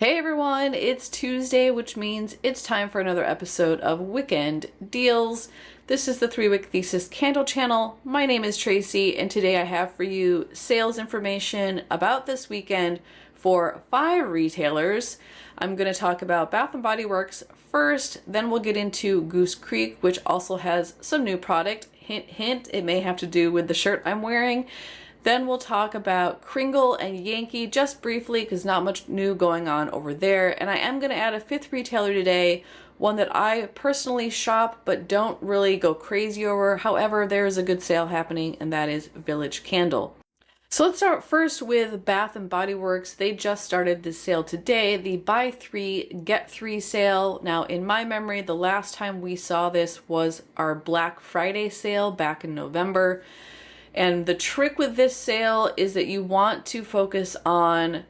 Hey everyone, it's Tuesday, which means it's time for another episode of Wick-end Deals. This is the 3-Wick Thesis candle channel. My name is Tracy, and today I have for you sales information about this weekend for 5 retailers. I'm going to talk about Bath & Body Works first, then we'll get into Goose Creek, which also has some new product. Hint, hint, it may have to do with the shirt I'm wearing. Then we'll talk about Kringle and Yankee just briefly because not much new going on over there. And I am going to add a 5th retailer today, one that I personally shop but don't really go crazy over. However, there is a good sale happening, and that is Village Candle. So let's start first with Bath & Body Works. They just started this sale today, the buy 3, get 3 sale. Now, in my memory, the last time we saw this was our Black Friday sale back in November. And the trick with this sale is that you want to focus on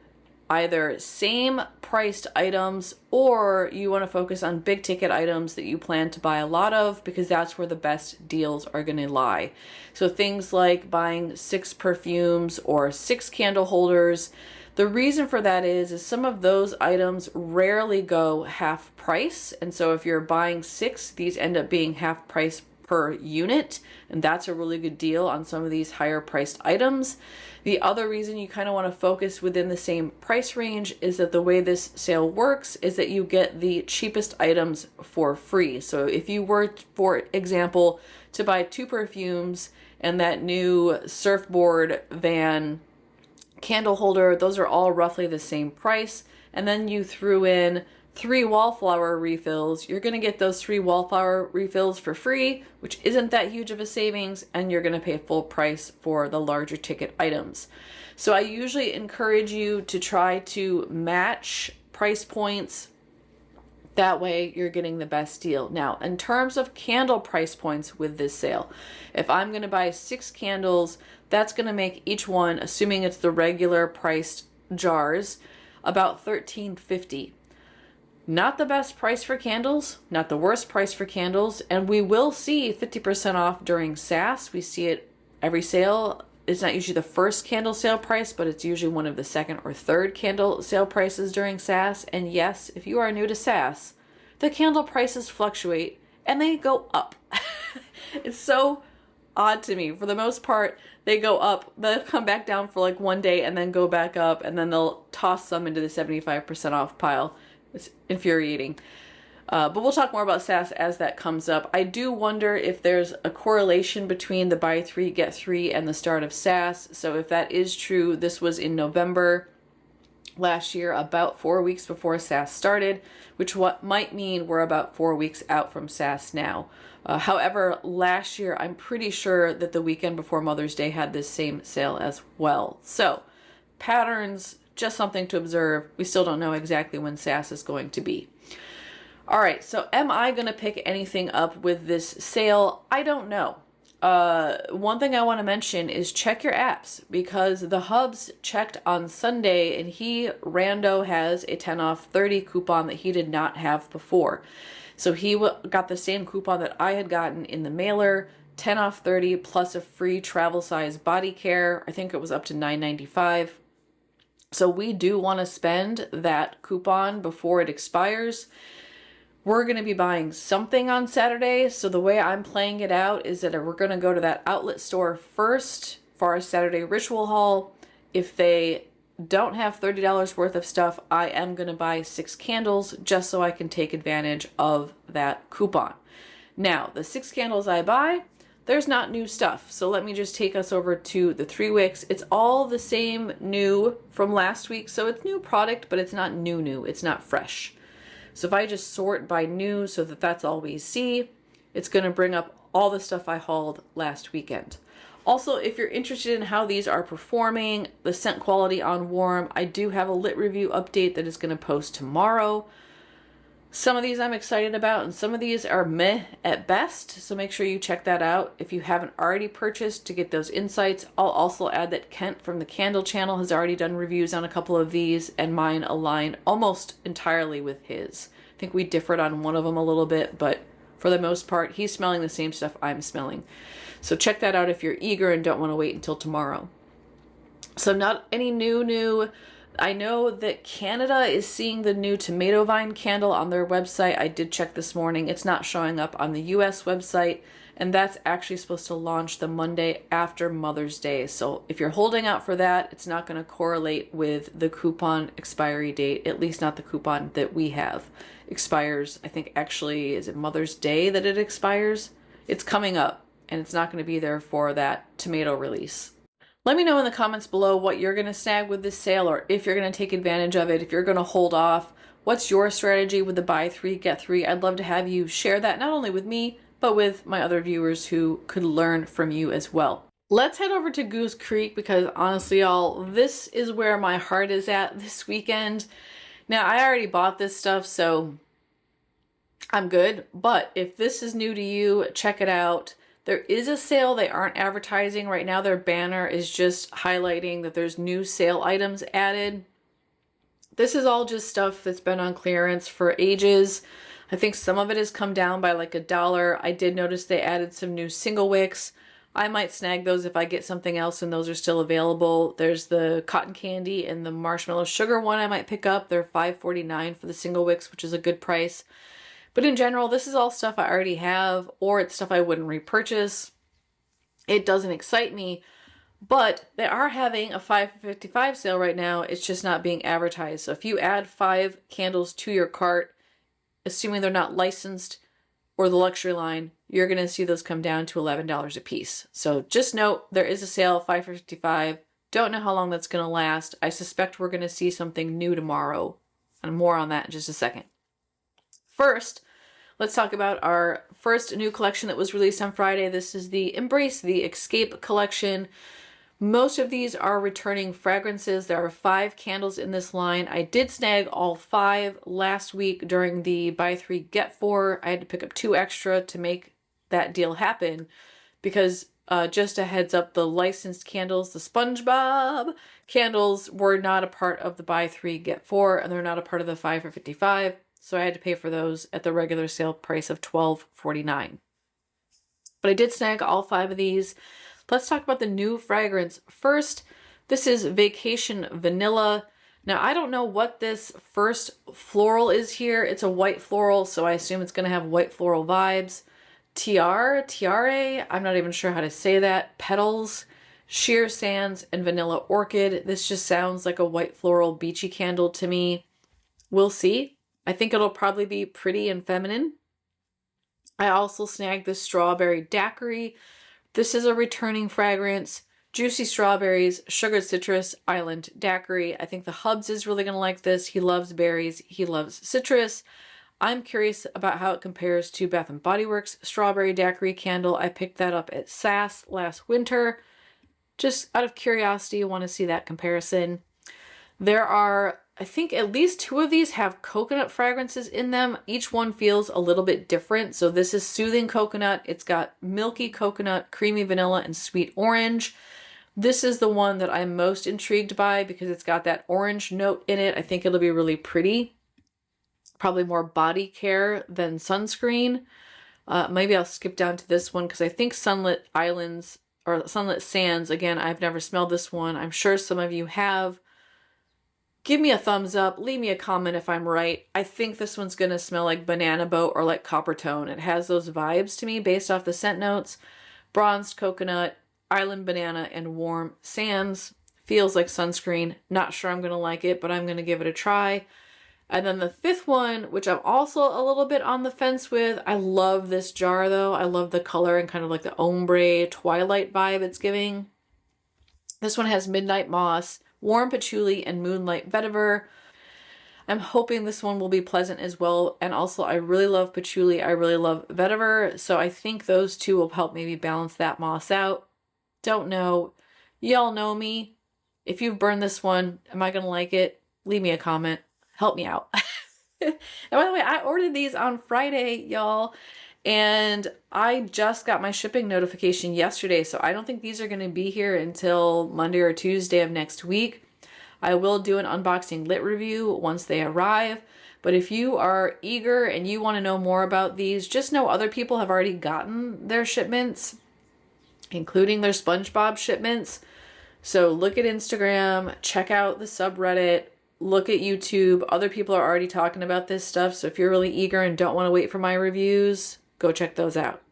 either same priced items, or you want to focus on big ticket items that you plan to buy a lot of, because that's where the best deals are going to lie. So things like buying 6 perfumes or 6 candle holders. The reason for that is some of those items rarely go half price. And so if you're buying 6, these end up being half price per unit, and that's a really good deal on some of these higher priced items. The other reason you kind of want to focus within the same price range is that the way this sale works is that you get the cheapest items for free. So if you were, for example, to buy 2 perfumes and that new surfboard van candle holder, those are all roughly the same price, and then you threw in 3 wallflower refills, you're going to get those 3 wallflower refills for free, which isn't that huge of a savings, and you're going to pay full price for the larger ticket items. So I usually encourage you to try to match price points. That way you're getting the best deal. Now, in terms of candle price points with this sale, if I'm going to buy 6 candles, that's going to make each one, assuming it's the regular priced jars, about $13.50. Not the best price for candles, not the worst price for candles, and we will see 50% off during SAS. We see it every sale. It's not usually the first candle sale price, but it's usually one of the second or third candle sale prices during SAS. And yes, if you are new to SAS, the candle prices fluctuate and they go up. It's so odd to me. For the most part, they go up, they'll come back down for like one day and then go back up, and then they'll toss some into the 75% off pile. It's infuriating. But we'll talk more about SAS as that comes up. I do wonder if there's a correlation between the buy 3, get 3 and the start of SAS. So if that is true, this was in November last year, about 4 weeks before SAS started, which might mean we're about 4 weeks out from SAS now. However, last year, I'm pretty sure that the weekend before Mother's Day had this same sale as well. So patterns, just something to observe. We still don't know exactly when SAS is going to be. All right, so am I going to pick anything up with this sale? I don't know. One thing I want to mention is check your apps, because the Hubs checked on Sunday and Rando has a 10 off 30 coupon that he did not have before. So he got the same coupon that I had gotten in the mailer, 10 off 30 plus a free travel size body care. I think it was up to $9.95. So we do want to spend that coupon before it expires. We're going to be buying something on Saturday. So the way I'm playing it out is that we're going to go to that outlet store first for our Saturday ritual haul. If they don't have $30 worth of stuff, I am going to buy 6 candles just so I can take advantage of that coupon. Now, the 6 candles I buy, there's not new stuff. So let me just take us over to the 3 wicks. It's all the same new from last week. So it's new product, but it's not new. It's not fresh. So if I just sort by new so that that's all we see, it's going to bring up all the stuff I hauled last weekend. Also, if you're interested in how these are performing, the scent quality on warm, I do have a lit review update that is going to post tomorrow. Some of these I'm excited about, and some of these are meh at best, so make sure you check that out if you haven't already purchased to get those insights. I'll also add that Kent from the Candle channel has already done reviews on a couple of these, and mine align almost entirely with his. I think we differed on one of them a little bit, but for the most part, he's smelling the same stuff I'm smelling. So check that out if you're eager and don't want to wait until tomorrow. So not any new I know that Canada is seeing the new tomato vine candle on their website. I did check this morning. It's not showing up on the US website, and that's actually supposed to launch the Monday after Mother's Day. So if you're holding out for that, it's not going to correlate with the coupon expiry date, at least not the coupon that we have. Expires, I think actually, is it Mother's Day that it expires? It's coming up, and it's not going to be there for that tomato release. Let me know in the comments below what you're going to snag with this sale, or if you're going to take advantage of it, if you're going to hold off. What's your strategy with the buy three, get three? I'd love to have you share that not only with me, but with my other viewers who could learn from you as well. Let's head over to Goose Creek because honestly, y'all, this is where my heart is at this weekend. Now, I already bought this stuff, so I'm good. But if this is new to you, check it out. There is a sale they aren't advertising right now. Their banner is just highlighting that there's new sale items added. This is all just stuff that's been on clearance for ages. I think some of it has come down by like $1. I did notice they added some new single wicks. I might snag those if I get something else and those are still available. There's the cotton candy and the marshmallow sugar one I might pick up. They're $5.49 for the single wicks, which is a good price. But in general, this is all stuff I already have, or it's stuff I wouldn't repurchase. It doesn't excite me, but they are having a 5.55 sale right now. It's just not being advertised. So if you add 5 candles to your cart, assuming they're not licensed or the luxury line, you're going to see those come down to $11 a piece. So just note, there is a sale, $5.55. Don't know how long that's going to last. I suspect we're going to see something new tomorrow, and more on that in just a second. First, let's talk about our first new collection that was released on Friday. This is the Embrace the Escape collection. Most of these are returning fragrances. There are 5 candles in this line. I did snag all 5 last week during the buy 3, get 4. I had to pick up 2 extra to make that deal happen because just a heads up, the licensed candles, the SpongeBob candles, were not a part of the buy 3, get 4, and they're not a part of the 5 for $55. So I had to pay for those at the regular sale price of $12.49. But I did snag all 5 of these. Let's talk about the new fragrance. First, this is Vacation Vanilla. Now, I don't know what this first floral is here. It's a white floral, so I assume it's going to have white floral vibes. Tiare, I'm not even sure how to say that. Petals, sheer sands, and vanilla orchid. This just sounds like a white floral beachy candle to me. We'll see. I think it'll probably be pretty and feminine. I also snagged this strawberry daiquiri. This is a returning fragrance. Juicy strawberries, sugared citrus, island daiquiri. I think the Hubs is really going to like this. He loves berries. He loves citrus. I'm curious about how it compares to Bath & Body Works strawberry daiquiri candle. I picked that up at SAS last winter. Just out of curiosity, I want to see that comparison. There are, I think, at least 2 of these have coconut fragrances in them. Each one feels a little bit different. So this is Soothing Coconut. It's got milky coconut, creamy vanilla, and sweet orange. This is the one that I'm most intrigued by because it's got that orange note in it. I think it'll be really pretty. Probably more body care than sunscreen. Maybe I'll skip down to this one because I think Sunlit Islands or Sunlit Sands, again, I've never smelled this one. I'm sure some of you have. Give me a thumbs up. Leave me a comment if I'm right. I think this one's going to smell like Banana Boat or like Copper Tone. It has those vibes to me based off the scent notes. Bronzed coconut, island banana, and warm sands. Feels like sunscreen. Not sure I'm going to like it, but I'm going to give it a try. And then the 5th one, which I'm also a little bit on the fence with. I love this jar though. I love the color and kind of like the ombre twilight vibe it's giving. This one has Midnight Moss, warm patchouli, and moonlight vetiver. I'm hoping this one will be pleasant as well. And also, I really love patchouli. I really love vetiver. So I think those 2 will help maybe balance that moss out. Don't know. Y'all know me. If you've burned this one, am I going to like it? Leave me a comment. Help me out. And by the way, I ordered these on Friday, y'all. And I just got my shipping notification yesterday, so I don't think these are going to be here until Monday or Tuesday of next week. I will do an unboxing lit review once they arrive, but if you are eager and you want to know more about these, just know other people have already gotten their shipments, including their SpongeBob shipments. So look at Instagram, check out the subreddit, look at YouTube. Other people are already talking about this stuff. So if you're really eager and don't want to wait for my reviews, go check those out.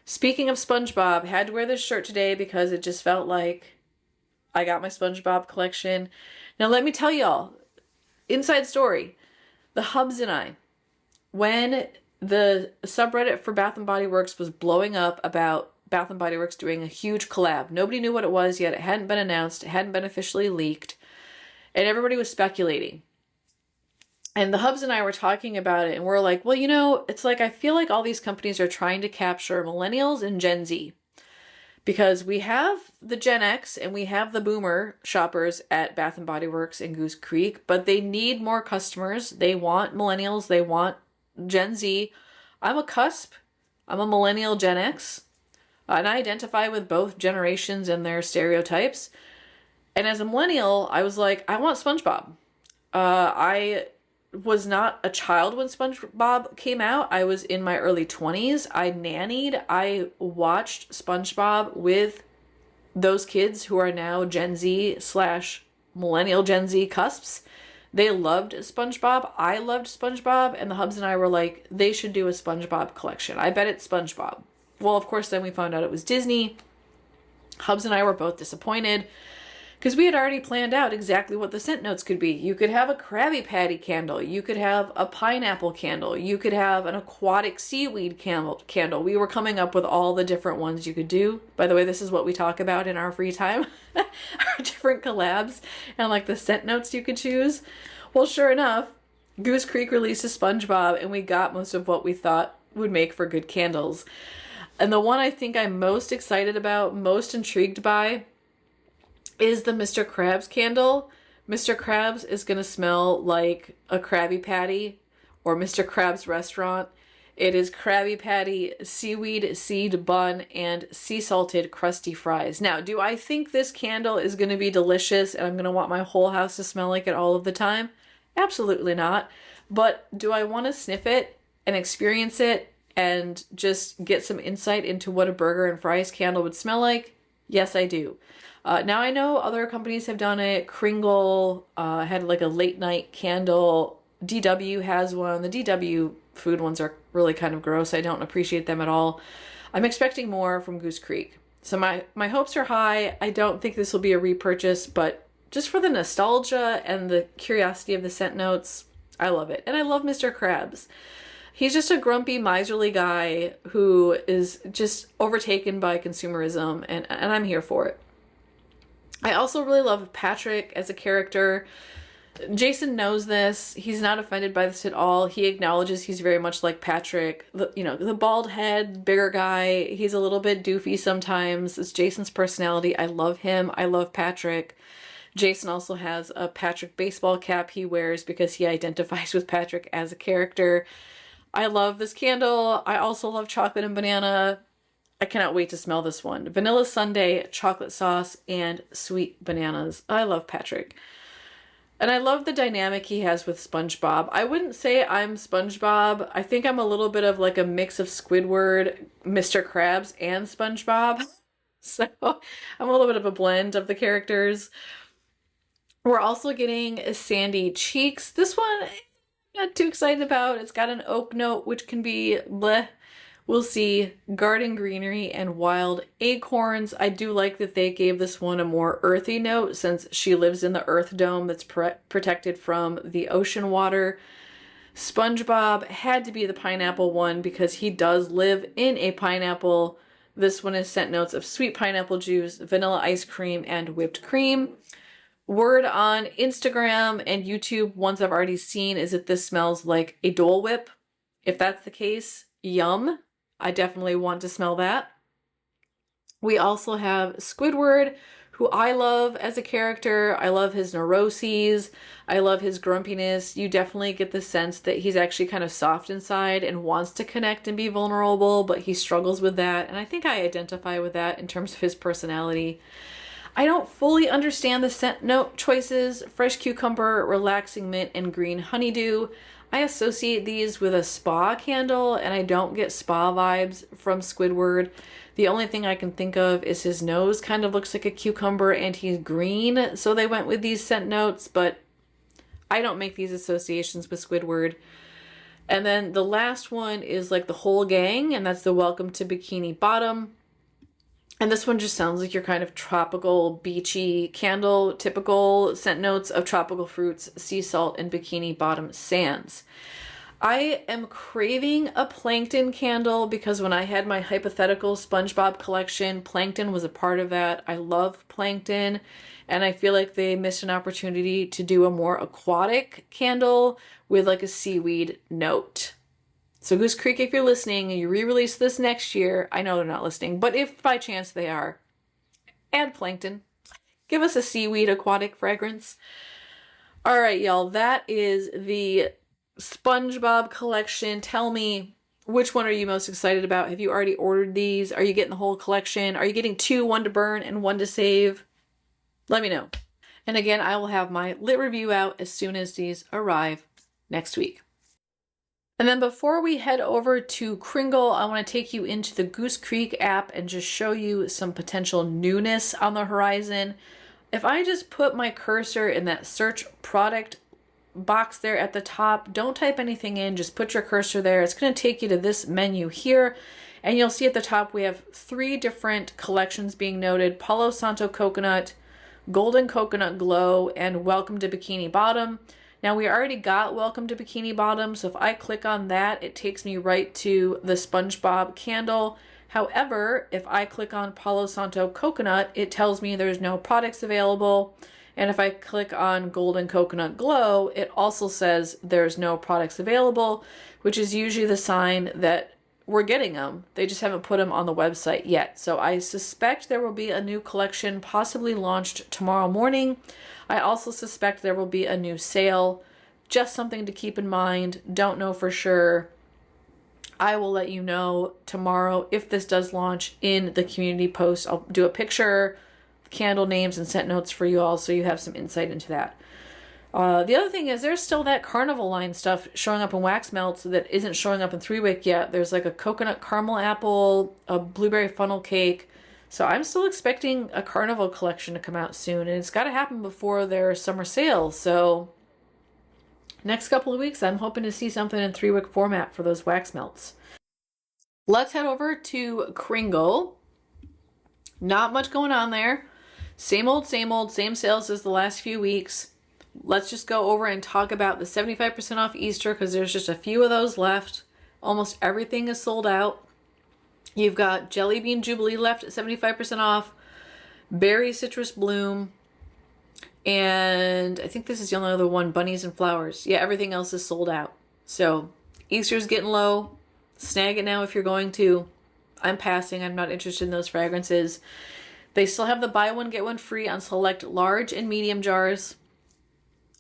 Speaking of SpongeBob, had to wear this shirt today because it just felt like I got my SpongeBob collection. Now let me tell y'all, inside story, the Hubs and I, when the subreddit for Bath & Body Works was blowing up about Bath & Body Works doing a huge collab. Nobody knew what it was yet. It hadn't been announced. It hadn't been officially leaked. And everybody was speculating. And the Hubs and I were talking about it, and we're like, well, you know, it's like I feel like all these companies are trying to capture millennials and Gen Z. Because we have the Gen X and we have the boomer shoppers at Bath & Body Works and Goose Creek, but they need more customers. They want millennials. They want Gen Z. I'm a cusp. I'm a millennial Gen X. And I identify with both generations and their stereotypes. And as a millennial, I was like, I want SpongeBob. I was not a child when SpongeBob came out. I was in my early 20s. I nannied. I watched SpongeBob with those kids who are now Gen Z / millennial Gen Z cusps. They loved SpongeBob. I loved SpongeBob. And the Hubs and I were like, they should do a SpongeBob collection. I bet it's SpongeBob. Well, of course, then we found out it was Disney. Hubs and I were both disappointed because we had already planned out exactly what the scent notes could be. You could have a Krabby Patty candle. You could have a pineapple candle. You could have an aquatic seaweed candle. We were coming up with all the different ones you could do. By the way, this is what we talk about in our free time. Our different collabs and like the scent notes you could choose. Well, sure enough, Goose Creek releases SpongeBob and we got most of what we thought would make for good candles. And the one I think I'm most excited about, most intrigued by, is the Mr. Krabs candle. Mr. Krabs is going to smell like a Krabby Patty or Mr. Krabs restaurant. It is Krabby Patty, seaweed, seed bun, and sea salted crusty fries. Now, do I think this candle is going to be delicious and I'm going to want my whole house to smell like it all of the time? Absolutely not. But do I want to sniff it and experience it and just get some insight into what a burger and fries candle would smell like? Yes, I do. Now I know other companies have done it. Kringle had like a late night candle. DW has one. The DW food ones are really kind of gross. I don't appreciate them at all. I'm expecting more from Goose Creek. So my hopes are high. I don't think this will be a repurchase, but just for the nostalgia and the curiosity of the scent notes, I love it. And I love Mr. Krabs. He's just a grumpy, miserly guy who is just overtaken by consumerism, and I'm here for it. I also really love Patrick as a character. Jason knows this. He's not offended by this at all. He acknowledges he's very much like Patrick. The bald head, bigger guy. He's a little bit doofy sometimes. It's Jason's personality. I love him. I love Patrick. Jason also has a Patrick baseball cap he wears because he identifies with Patrick as a character. I love this candle. I also love chocolate and banana. I cannot wait to smell this one. Vanilla sundae, chocolate sauce, and sweet bananas. I love Patrick. And I love the dynamic he has with SpongeBob. I wouldn't say I'm SpongeBob. I think I'm a little bit of like a mix of Squidward, Mr. Krabs, and SpongeBob. So I'm a little bit of a blend of the characters. We're also getting Sandy Cheeks. This one, I'm not too excited about. It's got an oak note, which can be bleh. We'll see. Garden greenery and wild acorns. I do like that they gave this one a more earthy note since she lives in the earth dome that's protected from the ocean water. SpongeBob had to be the pineapple one because he does live in a pineapple. This one is scent notes of sweet pineapple juice, vanilla ice cream, and whipped cream. Word on Instagram and YouTube, ones I've already seen, is that this smells like a Dole Whip. If that's the case, yum. I definitely want to smell that. We also have Squidward, who I love as a character. I love his neuroses. I love his grumpiness. You definitely get the sense that he's actually kind of soft inside and wants to connect and be vulnerable, but he struggles with that. And I think I identify with that in terms of his personality. I don't fully understand the scent note choices. Fresh cucumber, relaxing mint, and green honeydew. I associate these with a spa candle, and I don't get spa vibes from Squidward. The only thing I can think of is his nose kind of looks like a cucumber and he's green, so they went with these scent notes, but I don't make these associations with Squidward. And then the last one is like the whole gang, and that's the Welcome to Bikini Bottom. And this one just sounds like your kind of tropical, beachy candle, typical scent notes of tropical fruits, sea salt, and bikini bottom sands. I am craving a plankton candle because when I had my hypothetical SpongeBob collection, plankton was a part of that. I love plankton, and I feel like they missed an opportunity to do a more aquatic candle with like a seaweed note. So Goose Creek, if you're listening and you re-release this next year, I know they're not listening, but if by chance they are, add plankton. Give us a seaweed aquatic fragrance. All right, y'all, that is the SpongeBob collection. Tell me, which one are you most excited about? Have you already ordered these? Are you getting the whole collection? Are you getting two, one to burn and one to save? Let me know. And again, I will have my lit review out as soon as these arrive next week. And then before we head over to Kringle, I want to take you into the Goose Creek app and just show you some potential newness on the horizon. If I just put my cursor in that search product box there at the top, don't type anything in, just put your cursor there. It's going to take you to this menu here, and you'll see at the top we have 3 different collections being noted: Palo Santo Coconut, Golden Coconut Glow, and Welcome to Bikini Bottom. Now we already got Welcome to Bikini Bottom, so if I click on that, it takes me right to the SpongeBob candle. However, if I click on Palo Santo Coconut, it tells me there's no products available. And if I click on Golden Coconut Glow, it also says there's no products available, which is usually the sign that we're getting them. They just haven't put them on the website yet. So I suspect there will be a new collection possibly launched tomorrow morning. I also suspect there will be a new sale. Just something to keep in mind. Don't know for sure. I will let you know tomorrow if this does launch in the community post. I'll do a picture, candle names, and scent notes for you all so you have some insight into that. The other thing is there's still that carnival line stuff showing up in wax melts that isn't showing up in 3-wick yet. There's like a coconut caramel apple, a blueberry funnel cake. So I'm still expecting a carnival collection to come out soon, and it's got to happen before their summer sale. So next couple of weeks, I'm hoping to see something in 3-wick format for those wax melts. Let's head over to Kringle. Not much going on there. Same old, same sales as the last few weeks. Let's just go over and talk about the 75% off Easter because there's just a few of those left. Almost everything is sold out. You've got Jelly Bean Jubilee left at 75% off, Berry Citrus Bloom, and I think this is the only other one, Bunnies and Flowers. Yeah, everything else is sold out. So Easter's getting low. Snag it now if you're going to. I'm passing. I'm not interested in those fragrances. They still have the buy one, get one free on select large and medium jars.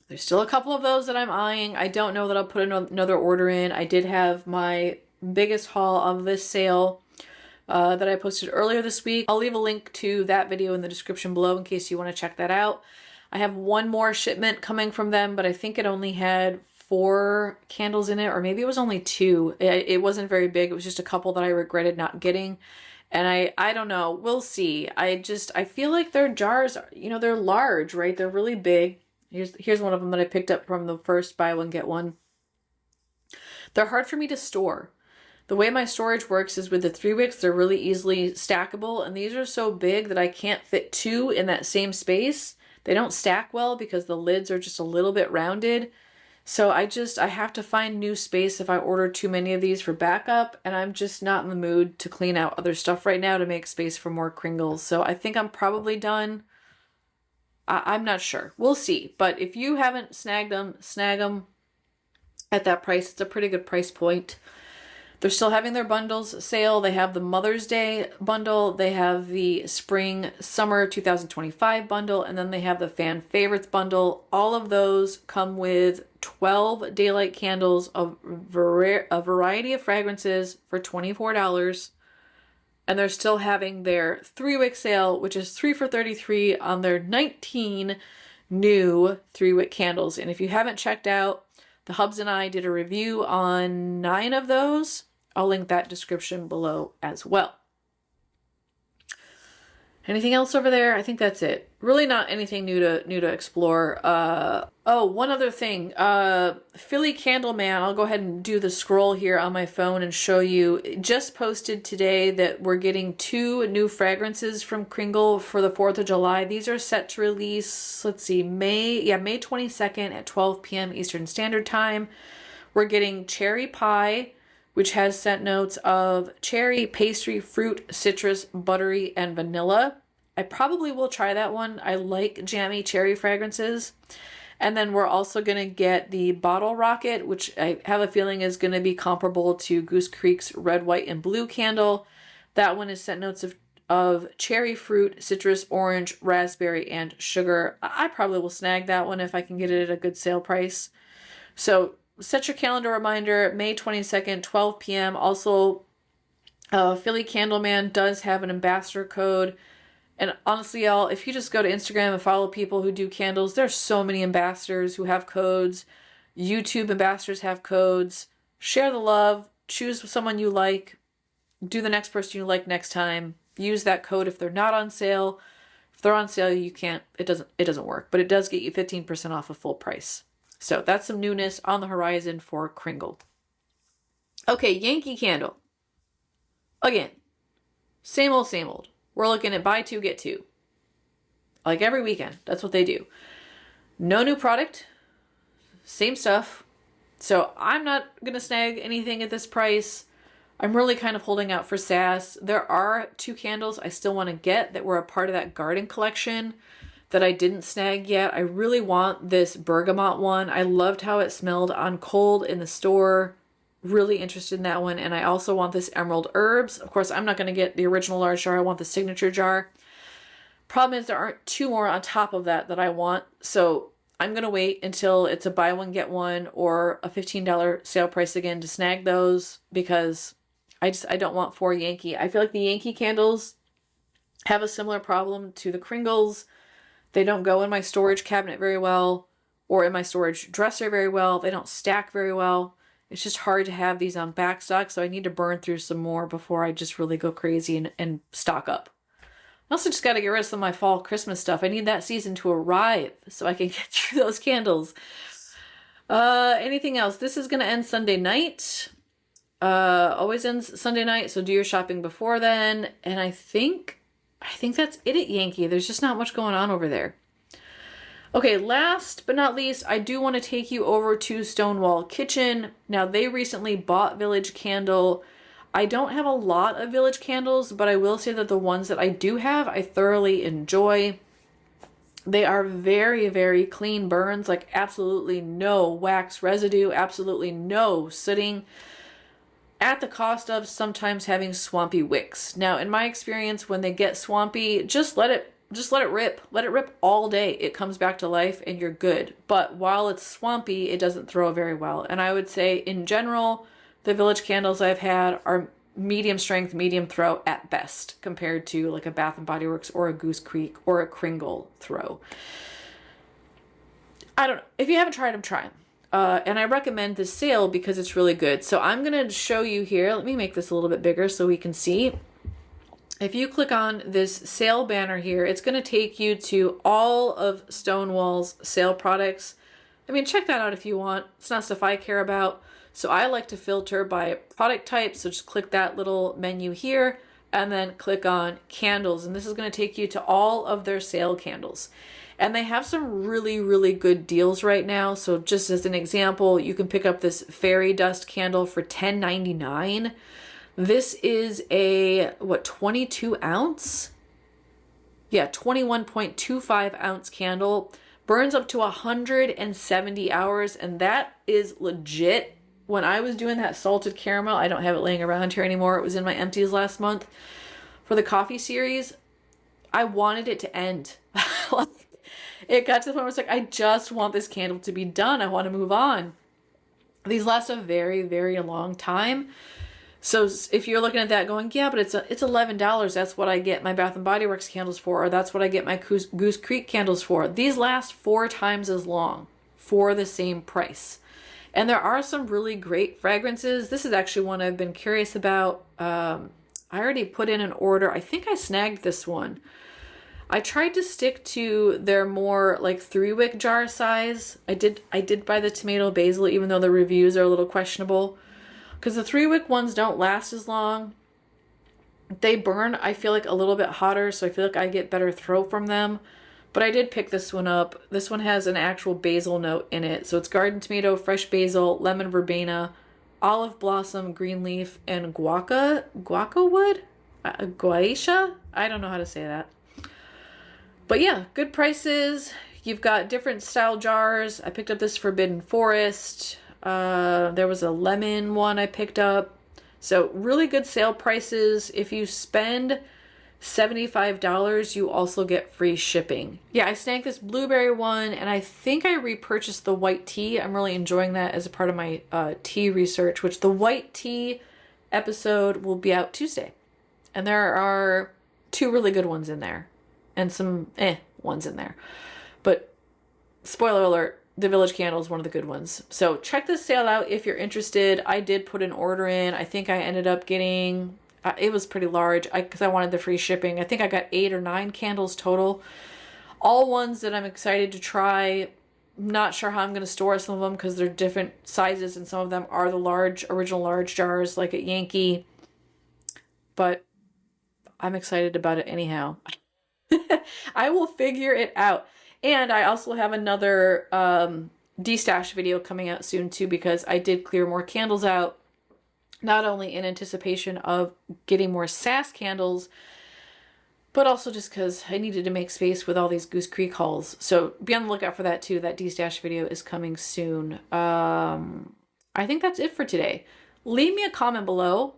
There's still a couple of those that I'm eyeing. I don't know that I'll put another order in. I did have my biggest haul of this sale that I posted earlier this week. I'll leave a link to that video in the description below in case you want to check that out. I have one more shipment coming from them, but I think it only had 4 candles in it, or maybe it was only 2. It wasn't very big. It was just a couple that I regretted not getting. And I don't know. We'll see. I feel like their jars, they're large, right? They're really big. Here's one of them that I picked up from the first buy one, get one. They're hard for me to store. The way my storage works is with the 3-wicks, they're really easily stackable, and these are so big that I can't fit 2 in that same space. They don't stack well because the lids are just a little bit rounded. So I have to find new space if I order too many of these for backup, and I'm just not in the mood to clean out other stuff right now to make space for more Kringles. So I think I'm probably done. I'm not sure. We'll see. But if you haven't snagged them, snag them at that price. It's a pretty good price point. They're still having their bundles sale. They have the Mother's Day bundle. They have the Spring Summer 2025 bundle. And then they have the Fan Favorites bundle. All of those come with 12 daylight candles of a variety of fragrances for $24. and they're still having their 3-wick sale, which is 3 for $33 on their 19 new 3-wick candles. And if you haven't checked out, the Hubs and I did a review on 9 of those. I'll link that description below as well. Anything else over there? I think that's it. Really not anything new to explore. Oh, one other thing. Philly Candle Man, I'll go ahead and do the scroll here on my phone and show you. Just posted today that we're getting 2 new fragrances from Kringle for the 4th of July. These are set to release, let's see, May 22nd at 12 p.m. Eastern Standard Time. We're getting Cherry Pie, which has scent notes of cherry, pastry, fruit, citrus, buttery, and vanilla. I probably will try that one. I like jammy cherry fragrances. And then we're also going to get the Bottle Rocket, which I have a feeling is going to be comparable to Goose Creek's Red, White, and Blue candle. That one is scent notes of cherry, fruit, citrus, orange, raspberry, and sugar. I probably will snag that one if I can get it at a good sale price. So set your calendar reminder, May 22nd, 12 p.m. Also, Philly Candleman does have an ambassador code. And honestly, y'all, if you just go to Instagram and follow people who do candles, there's so many ambassadors who have codes. YouTube ambassadors have codes. Share the love. Choose someone you like. Do the next person you like next time. Use that code if they're not on sale. If they're on sale, you can't. It doesn't work. But it does get you 15% off of full price. So that's some newness on the horizon for Kringle. Okay, Yankee Candle. Again, same old, same old. We're looking at buy 2, get 2. Like every weekend. That's what they do. No new product. Same stuff. So I'm not going to snag anything at this price. I'm really kind of holding out for SAS. There are 2 candles I still want to get that were a part of that garden collection that I didn't snag yet. I really want this bergamot one. I loved how it smelled on cold in the store. Really interested in that one. And I also want this Emerald Herbs. Of course, I'm not going to get the original large jar. I want the signature jar. Problem is there aren't 2 more on top of that I want. So I'm going to wait until it's a buy one, get one or a $15 sale price again to snag those, because I don't want 4 Yankee. I feel like the Yankee candles have a similar problem to the Kringles. They don't go in my storage cabinet very well or in my storage dresser very well. They don't stack very well. It's just hard to have these on back stock, so I need to burn through some more before I just really go crazy and stock up. I also just got to get rid of some of my fall Christmas stuff. I need that season to arrive so I can get through those candles. Anything else? This is going to end Sunday night. Always ends Sunday night, so do your shopping before then. And I think that's it at Yankee. There's just not much going on over there. Okay, last but not least, I do want to take you over to Stonewall Kitchen. Now, they recently bought Village Candle. I don't have a lot of Village candles, but I will say that the ones that I do have, I thoroughly enjoy. They are very, very clean burns, like absolutely no wax residue, absolutely no sooting, at the cost of sometimes having swampy wicks. Now, in my experience, when they get swampy, just let it rip. Let it rip all day. It comes back to life and you're good. But while it's swampy, it doesn't throw very well. And I would say in general, the Village candles I've had are medium strength, medium throw at best compared to like a Bath & Body Works or a Goose Creek or a Kringle throw. I don't know. If you haven't tried them, try them. And I recommend this sale because it's really good. So I'm going to show you here. Let me make this a little bit bigger so we can see. If you click on this sale banner here, it's going to take you to all of Stonewall's sale products. I mean, check that out if you want. It's not stuff I care about. So I like to filter by product type. So just click that little menu here and then click on candles. And this is going to take you to all of their sale candles. And they have some really, really good deals right now. So just as an example, you can pick up this fairy dust candle for $10.99. This is a, 22 ounce? Yeah, 21.25 ounce candle. Burns up to 170 hours, and that is legit. When I was doing that salted caramel, I don't have it laying around here anymore. It was in my empties last month. For the coffee series, I wanted it to end. It got to the point where it's like, I just want this candle to be done. I want to move on. These last a very, very long time. So if you're looking at that going, yeah, but it's $11. That's what I get my Bath & Body Works candles for, or that's what I get my Goose Creek candles for. These last 4 times as long for the same price. And there are some really great fragrances. This is actually one I've been curious about. I already put in an order. I think I snagged this one. I tried to stick to their more like 3-wick jar size. I did buy the tomato basil, even though the reviews are a little questionable. Because the 3-wick ones don't last as long. They burn, I feel like, a little bit hotter, so I feel like I get better throw from them. But I did pick this one up. This one has an actual basil note in it. So it's garden tomato, fresh basil, lemon verbena, olive blossom, green leaf, and guaca wood? Guaiaca? I don't know how to say that. But yeah, good prices. You've got different style jars. I picked up this Forbidden Forest. There was a lemon one I picked up. So really good sale prices. If you spend $75, you also get free shipping. Yeah, I snagged this blueberry one, and I think I repurchased the white tea. I'm really enjoying that as a part of my tea research, which the white tea episode will be out Tuesday. And there are 2 really good ones in there, and some ones in there. But spoiler alert, the Village Candle is one of the good ones. So check this sale out if you're interested. I did put an order in. I think I ended up getting... it was pretty large because I wanted the free shipping. I think I got 8 or 9 candles total. All ones that I'm excited to try. Not sure how I'm going to store some of them because they're different sizes, and some of them are the original large jars like at Yankee. But I'm excited about it anyhow. I will figure it out. And I also have another destash video coming out soon too, because I did clear more candles out. Not only in anticipation of getting more SAS candles, but also just because I needed to make space with all these Goose Creek hauls. So be on the lookout for that too. That destash video is coming soon. I think that's it for today. Leave me a comment below.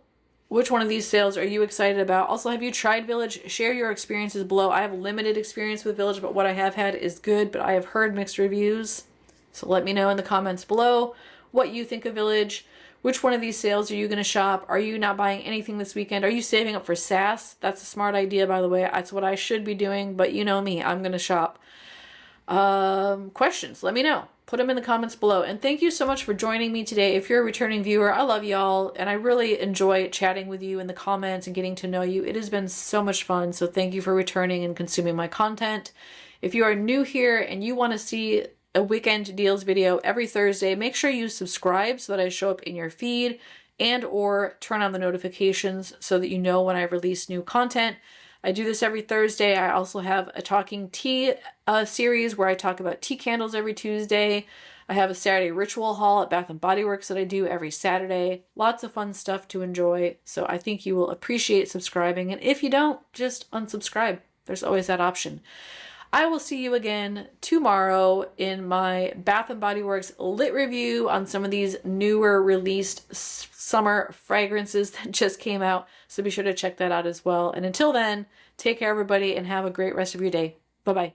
Which one of these sales are you excited about? Also, have you tried Village? Share your experiences below. I have limited experience with Village, but what I have had is good, but I have heard mixed reviews. So let me know in the comments below what you think of Village. Which one of these sales are you going to shop? Are you not buying anything this weekend? Are you saving up for SAS? That's a smart idea, by the way. That's what I should be doing, but you know me. I'm going to shop. Questions, let me know. Put them in the comments below. And thank you so much for joining me today. If you're a returning viewer, I love y'all, and I really enjoy chatting with you in the comments and getting to know you. It has been so much fun, so thank you for returning and consuming my content. If you are new here and you want to see a weekend deals video every Thursday, make sure you subscribe so that I show up in your feed, and or turn on the notifications so that you know when I release new content. I do this every Thursday. I also have a Talking Tea series where I talk about tea candles every Tuesday. I have a Saturday ritual haul at Bath & Body Works that I do every Saturday. Lots of fun stuff to enjoy. So I think you will appreciate subscribing. And if you don't, just unsubscribe. There's always that option. I will see you again tomorrow in my Bath & Body Works lit review on some of these newer released summer fragrances that just came out. So be sure to check that out as well. And until then, take care everybody and have a great rest of your day. Bye-bye.